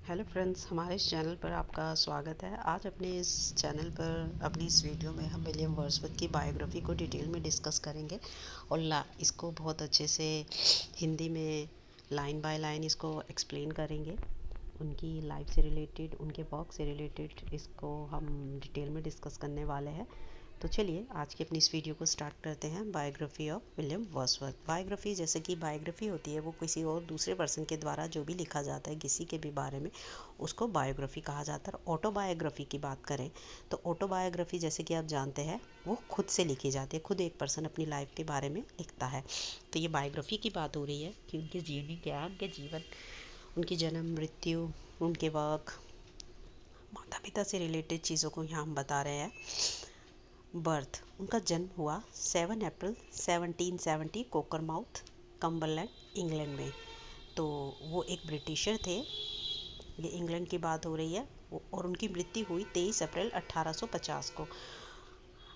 Hello friends, हमारे इस channel पर आपका स्वागत है। आज अपने इस चैनल पर अपनी इस वीडियो में हम विलियम वर्ड्सवर्थ की बायोग्राफी को डिटेल में डिस्कस करेंगे और इसको बहुत अच्छे से हिंदी में लाइन बाय लाइन इसको एक्सप्लेन करेंगे। उनकी लाइफ से रिलेटेड, उनके वर्क से रिलेटेड इसको हम डिटेल में डिस्कस करने वाले हैं। तो चलिए आज की अपनी इस वीडियो को स्टार्ट करते हैं। Biography of William Wordsworth. Biography जैसे कि बायोग्राफी होती है वो किसी और दूसरे पर्सन के द्वारा जो भी लिखा जाता है किसी के भी बारे में, उसको बायोग्राफी कहा जाता है। ऑटोबायोग्राफी की बात करें तो ऑटोबायोग्राफी जैसे कि आप जानते हैं वो खुद से लिखी जाती है, खुद एक पर्सन अपनी लाइफ के बारे में लिखता है। तो ये बायोग्राफी की बात हो रही है कि उनकी जीवनी क्या, उनके जीवन, उनकी जन्म, मृत्यु, उनके वर्क, माता पिता से रिलेटेड चीज़ों को यहाँ हम बता रहे हैं। बर्थ, उनका जन्म हुआ 7 अप्रैल 1770 कोकरमाउथ, कम्बरलैंड, इंग्लैंड में। तो वो एक ब्रिटिशर थे, ये इंग्लैंड की बात हो रही है। और उनकी मृत्यु हुई 23 अप्रैल 1850 को।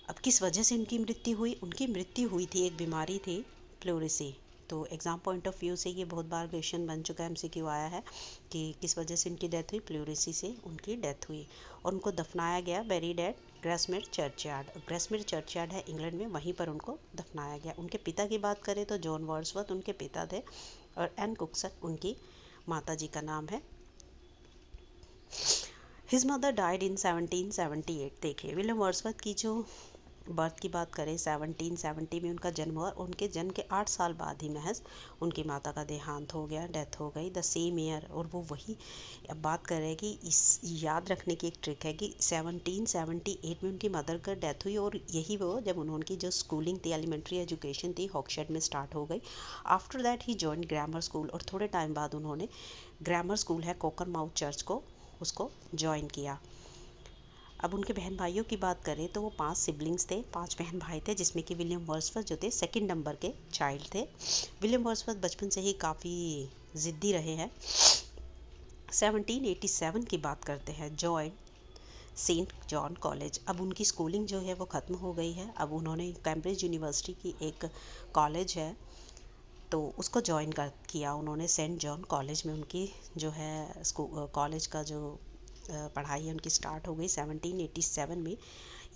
अब किस वजह से उनकी मृत्यु हुई? उनकी मृत्यु हुई थी, एक बीमारी थी, प्लूरिसी। तो एग्ज़ाम पॉइंट ऑफ व्यू से ये बहुत बार क्वेश्चन बन चुका है, MCQ आया है कि किस वजह से उनकी डेथ हुई। प्लूरिसी से उनकी डेथ हुई और उनको दफनाया गया, बेरीड एट ग्रेसमेर चर्चयार्ड। ग्रेसमेर चर्चयार्ड है इंग्लैंड में, वहीं पर उनको दफनाया गया। उनके पिता की बात करें तो जॉन वर्ड्सवर्थ उनके पिता थे और एन कुक्सन उनकी माता जी का नाम है। His mother died in 1778। देखिए विलियम वर्ड्सवर्थ की जो बर्थ की बात करें, 1770 में उनका जन्म हुआ। उनके जन्म के 8 साल बाद ही महज उनकी माता का देहांत हो गया, डेथ हो गई द सेम ईयर। और वो वही, अब बात कर रहे हैं कि इस याद रखने की एक ट्रिक है कि 1778 में उनकी मदर का डेथ हुई और यही वो जब उनकी जो स्कूलिंग थी, एलिमेंट्री एजुकेशन थी, हॉक्सशेड में स्टार्ट हो गई। After that he join grammar school और थोड़े टाइम बाद उन्होंने ग्रामर स्कूल है कोकरमाउथ चर्च को, उसको ज्वाइन किया। अब उनके बहन भाइयों की बात करें तो वो 5 सिबलिंग्स थे, 5 बहन भाई थे, जिसमें कि विलियम वर्ड्सवर्थ जो थे सेकंड नंबर के चाइल्ड थे। विलियम वर्ड्सवर्थ बचपन से ही काफ़ी ज़िद्दी रहे हैं। 1787 की बात करते हैं, जॉइन सेंट जॉन कॉलेज। अब उनकी स्कूलिंग जो है वो ख़त्म हो गई है। अब उन्होंने कैम्ब्रिज यूनिवर्सिटी की एक कॉलेज है तो उसको ज्वाइन कर किया उन्होंने। सेंट जॉन कॉलेज में उनकी जो है कॉलेज का जो पढ़ाई है उनकी स्टार्ट हो गई 1787 में।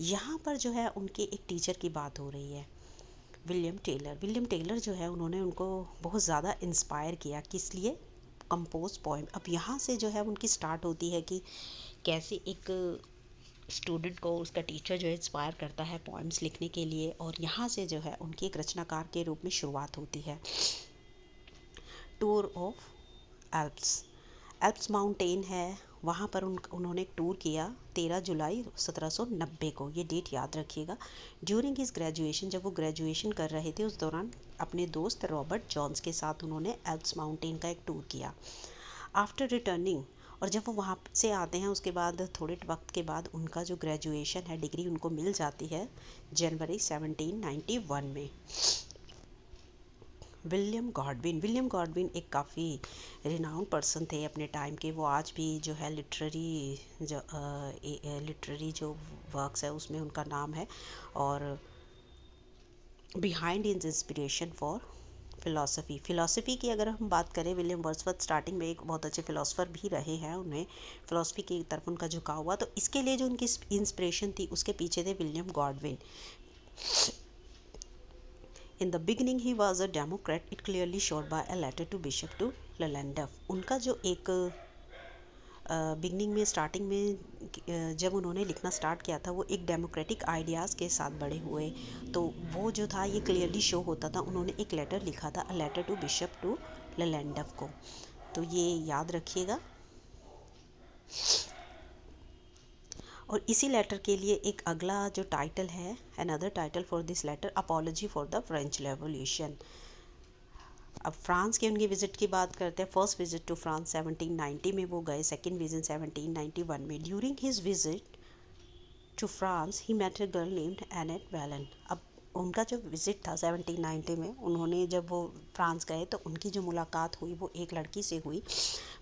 यहाँ पर जो है उनके एक टीचर की बात हो रही है, विलियम टेलर। विलियम टेलर जो है उन्होंने उनको बहुत ज़्यादा इंस्पायर किया, किस लिए? Compose poem. अब यहाँ से जो है उनकी स्टार्ट होती है कि कैसे एक स्टूडेंट को उसका टीचर जो है इंस्पायर करता है पोएम्स लिखने के लिए, और यहाँ से जो है उनकी एक रचनाकार के रूप में शुरुआत होती है। Tour of Alps, Alps mountain है, वहाँ पर उन्होंने एक टूर किया 13 जुलाई 1790 को, ये डेट याद रखिएगा। ड्यूरिंग हिज ग्रेजुएशन, जब वो ग्रेजुएशन कर रहे थे उस दौरान अपने दोस्त रॉबर्ट जॉन्स के साथ उन्होंने एल्प्स माउंटेन का एक टूर किया। आफ्टर रिटर्निंग, और जब वो वहाँ से आते हैं उसके बाद थोड़े वक्त के बाद उनका जो ग्रेजुएशन है, डिग्री उनको मिल जाती है जनवरी 1791 में। विलियम गॉडविन, विलियम गॉडविन एक काफ़ी रिनाउंड पर्सन थे अपने टाइम के। वो आज भी जो है लिटरेरी जो वर्क्स है उसमें उनका नाम है। और behind his inspiration for philosophy, philosophy की अगर हम बात करें, विलियम वर्ड्सवर्थ स्टार्टिंग में एक बहुत अच्छे फ़िलासफ़र भी रहे हैं। उन्हें फ़िलासफ़ी की तरफ उनका झुकाव हुआ, तो इसके लिए जो उनकी इंस्पिरेशन थी उसके पीछे थे William Godwin. In the beginning he was a Democrat, it clearly showed by a letter to Bishop to Lalendorf। उनका जो एक बिगनिंग में, स्टार्टिंग में जब उन्होंने लिखना स्टार्ट किया था वो एक डेमोक्रेटिक आइडियाज़ के साथ बड़े हुए। तो वो जो था ये क्लियरली शो होता था। उन्होंने एक लेटर लिखा था, a letter to bishop to Llandaff को, तो ये याद रखिएगा। और इसी लेटर के लिए एक अगला जो टाइटल है, another title for this letter, apology for the French revolution. अब फ्रांस की उनकी विज़िट की बात करते हैं। फर्स्ट विज़िट टू फ्रांस 1790 में वो गए, सेकंड विज़िट 1791 में। During his visit to France he met a girl named Annette Vallon. अब उनका जो विज़िट था 1790 में, उन्होंने जब वो फ्रांस गए तो उनकी जो मुलाकात हुई वो एक लड़की से हुई,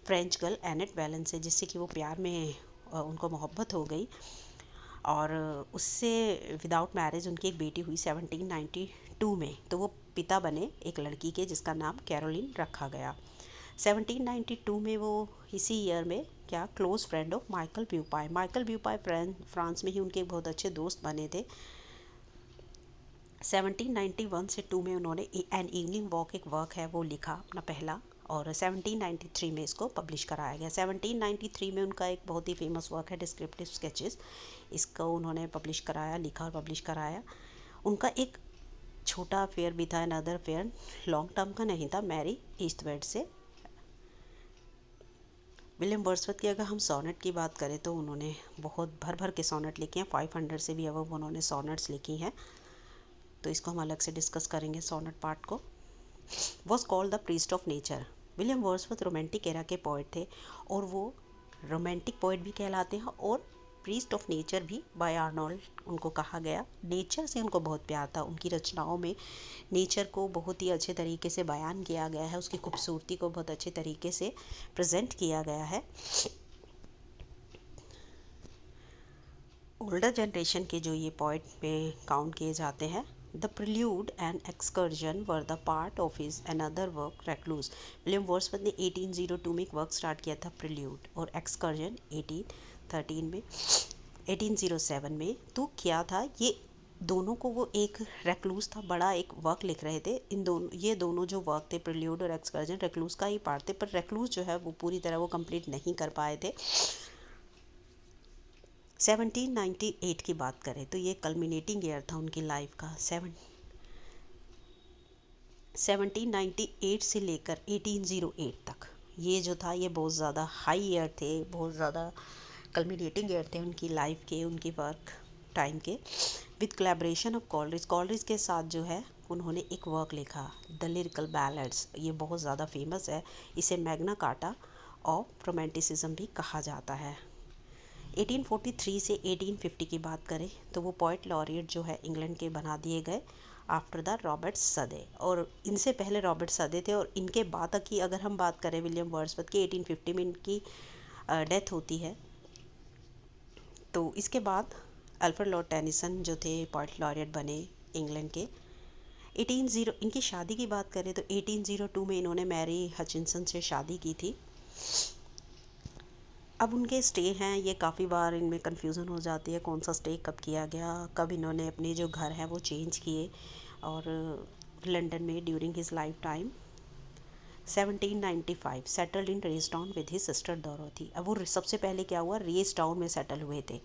फ्रेंच गर्ल एनेट वैलन से, जिससे कि वो प्यार में उनको मोहब्बत हो गई। और उससे विदाउट मैरिज उनकी एक बेटी हुई 1792 में। तो वो पिता बने एक लड़की के जिसका नाम कैरोलिन रखा गया। 1792 में वो इसी ईयर में क्या close friend of Michael Beaupuy, Michael Beaupuy France में ही उनके बहुत अच्छे दोस्त बने थे। 1791 से 2 में उन्होंने एन इवनिंग वॉक एक वर्क है वो लिखा अपना पहला, और 1793 में इसको पब्लिश कराया गया। 1793 में उनका एक बहुत ही फेमस वर्क है डिस्क्रिप्टिव स्केचेस, इसको उन्होंने पब्लिश कराया, लिखा और पब्लिश कराया। उनका एक छोटा अफेयर भी था, अनदर अफेयर, लॉन्ग टर्म का नहीं था, मैरी ईस्टवेड से। विलियम वर्ड्सवर्थ की अगर हम सोनेट की बात करें तो उन्होंने बहुत भर भर के सोनेट लिखे हैं, 500 से भी अब उन्होंने सोनेट्स लिखी हैं, तो इसको हम अलग से डिस्कस करेंगे सोनेट पार्ट को। Was called the priest of nature, William Wordsworth romantic era के पोइट थे, और वो रोमांटिक पोइट भी कहलाते हैं और प्रीस्ट ऑफ नेचर भी बाय आर्नोल्ड उनको कहा गया। नेचर से उनको बहुत प्यार था, उनकी रचनाओं में नेचर को बहुत ही अच्छे तरीके से बयान किया गया है, उसकी खूबसूरती को बहुत अच्छे तरीके से प्रेजेंट किया गया है। ओल्डर जनरेशन के जो ये पोइट में काउंट किए जाते हैं, the prelude and excursion were the part of his another work recluse. William Wordsworth ने 1802 में एक वर्क स्टार्ट किया था प्रिल्यूड, और एक्सकर्जन 1813 में, 1807 में। तो क्या था ये दोनों को, वो एक रेक्लूज था, बड़ा एक वर्क लिख रहे थे। इन दोनों, ये दोनों जो वर्क थे प्रिल्यूड और एक्सकर्जन, रेक्लूज का ही पार्ट थे, पर रेक्लूज जो है वो पूरी तरह वो कंप्लीट नहीं कर पाए थे। 1798 की बात करें तो ये कल्मिनेटिंग ईयर था उनकी लाइफ का। 1798 से लेकर 1808 तक ये जो था ये बहुत ज़्यादा हाई ईयर थे, बहुत ज़्यादा कल्मिनेटिंग ईयर थे उनकी लाइफ के, उनकी वर्क टाइम के। With collaboration of Coleridge, Coleridge के साथ जो है उन्होंने एक वर्क लिखा, द लिरिकल बैलड्स, ये बहुत ज़्यादा फेमस है, इसे मैग्ना कार्टा ऑफ रोमांटिसिज्म भी कहा जाता है। 1843 से 1850 की बात करें तो वो पोइट लॉरियट जो है इंग्लैंड के बना दिए गए आफ्टर द रॉबर्ट सदे, और इनसे पहले रॉबर्ट सदे थे, और इनके बाद की अगर हम बात करें विलियम वर्ड्सवर्थ की, 1850 में इनकी डेथ होती है। तो इसके बाद अल्फ्रेड लॉर्ड टेनिसन जो थे पोइट लॉरियट बने इंग्लैंड के। इनकी शादी की बात करें तो 1802 में इन्होंने मैरी हचिनसन से शादी की थी। अब उनके स्टे हैं ये काफ़ी बार इनमें कन्फ्यूज़न हो जाती है, कौन सा स्टे कब किया गया, कब इन्होंने अपने जो घर हैं वो चेंज किए, और लंदन में during his lifetime. 1795 settled in Racedown with his sister Dorothy. अब वो सबसे पहले क्या हुआ, रेसटाउन में सेटल हुए थे,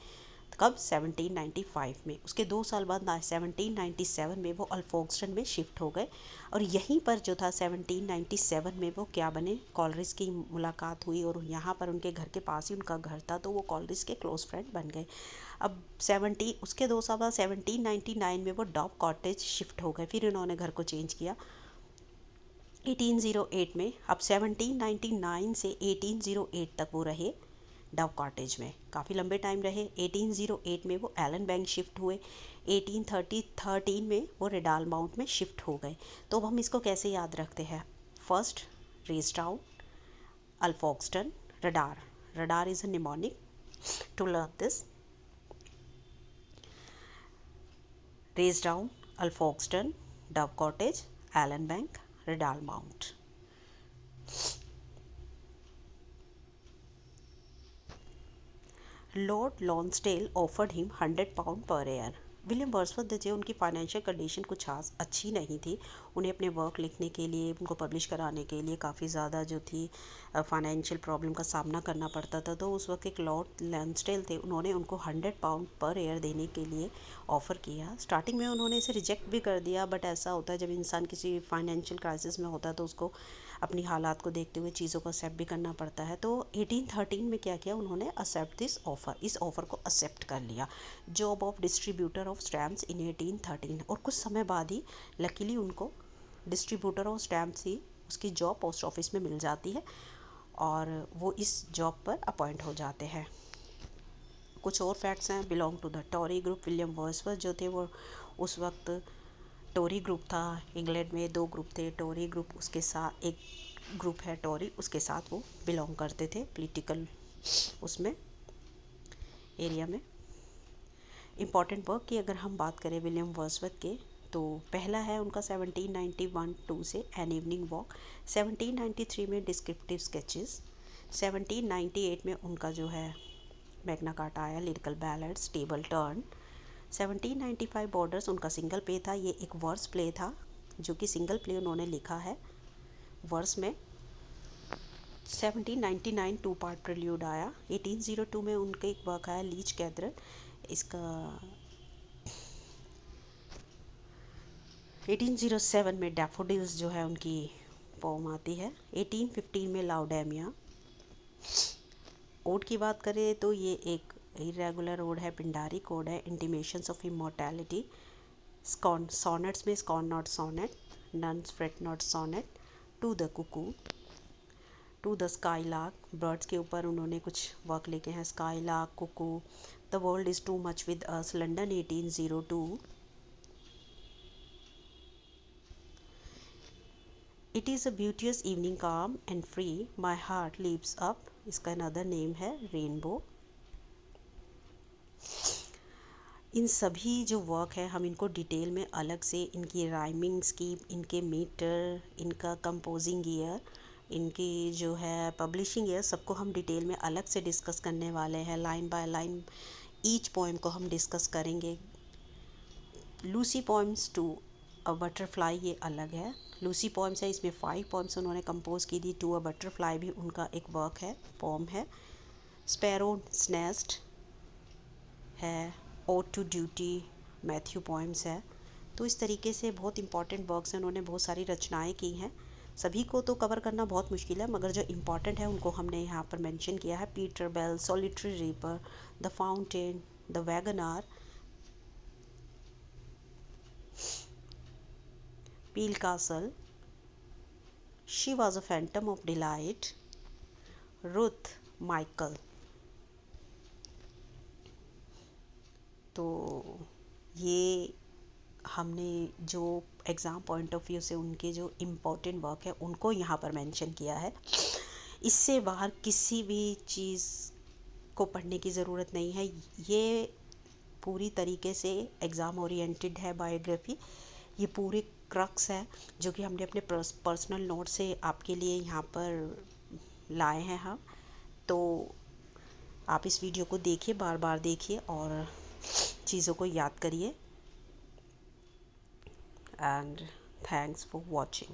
कब 1795 में। उसके 2 साल बाद 1797 में वो अल्फोक्सटन में शिफ्ट हो गए, और यहीं पर जो था 1797 में वो क्या बने, कॉलरिज की मुलाकात हुई, और यहाँ पर उनके घर के पास ही उनका घर था, तो वो कॉलरिज के क्लोज फ्रेंड बन गए। अब उसके 2 साल बाद 1799 में वो डॉब कॉटेज शिफ्ट हो गए, फिर उन्होंने घर को चेंज किया 1808 में। अब 1799 से 1808 तक वो रहे डव कॉटेज में, काफ़ी लंबे टाइम रहे। 1808 में वो एलन बैंक शिफ्ट हुए, 1813 में वो रेडाल माउंट में शिफ्ट हो गए। तो अब हम इसको कैसे याद रखते हैं, first Racedown, Alfoxden, radar, radar is a mnemonic to learn this, Racedown, Alfoxden, Dove Cottage, Allan Bank, Rydal Mount. Lord Lonsdale offered him 100 pound per year. William Wordsworth जो उनकी फाइनेंशियल कंडीशन कुछ खास अच्छी नहीं थी, उन्हें अपने वर्क लिखने के लिए, उनको पब्लिश कराने के लिए काफ़ी ज़्यादा जो थी फाइनेंशियल प्रॉब्लम का सामना करना पड़ता था। तो उस वक्त एक लॉर्ड लॉन्सडेल थे, उन्होंने उनको 100 पाउंड पर ईयर देने के लिए ऑफ़र किया। स्टार्टिंग में उन्होंने इसे रिजेक्ट भी कर दिया, बट ऐसा होता है जब इंसान किसी फाइनेंशियल क्राइसिस में होता है तो उसको अपनी हालात को देखते हुए चीज़ों को एक्सेप्ट भी करना पड़ता है। तो 1813 में क्या किया उन्होंने, एक्सेप्ट दिस ऑफ़र, इस ऑफ़र को एक्सेप्ट कर लिया, job of distributor of stamps in 1813। और कुछ समय बाद ही लकीली उनको डिस्ट्रीब्यूटर ऑफ स्टैम्प्स ही उसकी जॉब पोस्ट ऑफिस में मिल जाती है, और वो इस जॉब पर अपॉइंट हो जाते हैं। कुछ और फैक्ट्स हैं, belong to the Tory group. William Wordsworth जो थे वो उस वक्त टोरी ग्रुप था, इंग्लैंड में 2 ग्रुप थे, टोरी ग्रुप, उसके साथ एक ग्रुप है टोरी, उसके साथ वो बिलोंग करते थे पॉलिटिकल उसमें एरिया में। इम्पॉर्टेंट वर्क की अगर हम बात करें विलियम वर्ड्सवर्थ के, तो पहला है उनका 1791-2 से एन इवनिंग वॉक, 1793 में डिस्क्रिप्टिव स्केचेस, 1798 में उनका जो है मैग्ना कार्टा आया, lyrical ballads, table turn, 1795 borders उनका सिंगल प्ले था, ये एक वर्स प्ले था जो कि सिंगल प्ले उन्होंने लिखा है वर्स में। 1799 टू पार्ट प्रेल्यूड आया, 1802 में उनका एक वर्क आया लीच कैथेड्रल, इसका 1807 में डैफोडिल्स जो है उनकी पोम आती है, 1815 में लाउडेमिया। ओड की बात करें तो ये एक इरेगुलर ओड है, पिंडारी कोड है, इंटीमेशंस ऑफ इमॉर्टैलिटी, सॉनेट्स में scorn not sonnet, nuns fret not sonnet, to the cuckoo, to the skylark, birds के ऊपर उन्होंने कुछ वर्क लिखे हैं, skylark, cuckoo, the world is too much with us, London 1802, it is a beauteous evening calm and free, my heart leaps up, इसका another name है rainbow. इन सभी जो वर्क है हम इनको डिटेल में अलग से, इनकी राइमिंग स्कीम, इनके मीटर, इनका कंपोजिंग ईयर, इनकी जो है पब्लिशिंग ईयर, सबको हम डिटेल में अलग से डिस्कस करने वाले हैं। Line by line each poem को हम डिस्कस करेंगे। Lucy poems to a butterfly ये अलग है, लूसी पोएम्स है, इसमें 5 पोएम्स उन्होंने कंपोज की थी, टू अ बटरफ्लाई भी उनका एक वर्क है, पोम है। स्पैरो's नेस्ट है, ode to duty, Matthew poems है। तो इस तरीके से बहुत इंपॉर्टेंट वर्क्स हैं, उन्होंने बहुत सारी रचनाएं की हैं। सभी को तो कवर करना बहुत मुश्किल है, मगर जो इम्पॉर्टेंट है उनको हमने यहाँ पर मेंशन किया है। Peter Bell, solitary reaper, the fountain, the waggoner, Peel Castle, she was a phantom of delight, Ruth Michael. तो ये हमने जो एग्ज़ाम पॉइंट ऑफ व्यू से उनके जो इम्पोर्टेंट वर्क है उनको यहाँ पर मेंशन किया है। इससे बाहर किसी भी चीज़ को पढ़ने की ज़रूरत नहीं है, ये पूरी तरीके से एग्ज़ाम ओरिएंटेड है बायोग्राफी। ये पूरे क्रक्स है जो कि हमने अपने पर्सनल नोट से आपके लिए यहाँ पर लाए हैं हम। तो आप इस वीडियो को देखिए, बार बार देखिए और चीज़ों को याद करिए। And thanks for watching.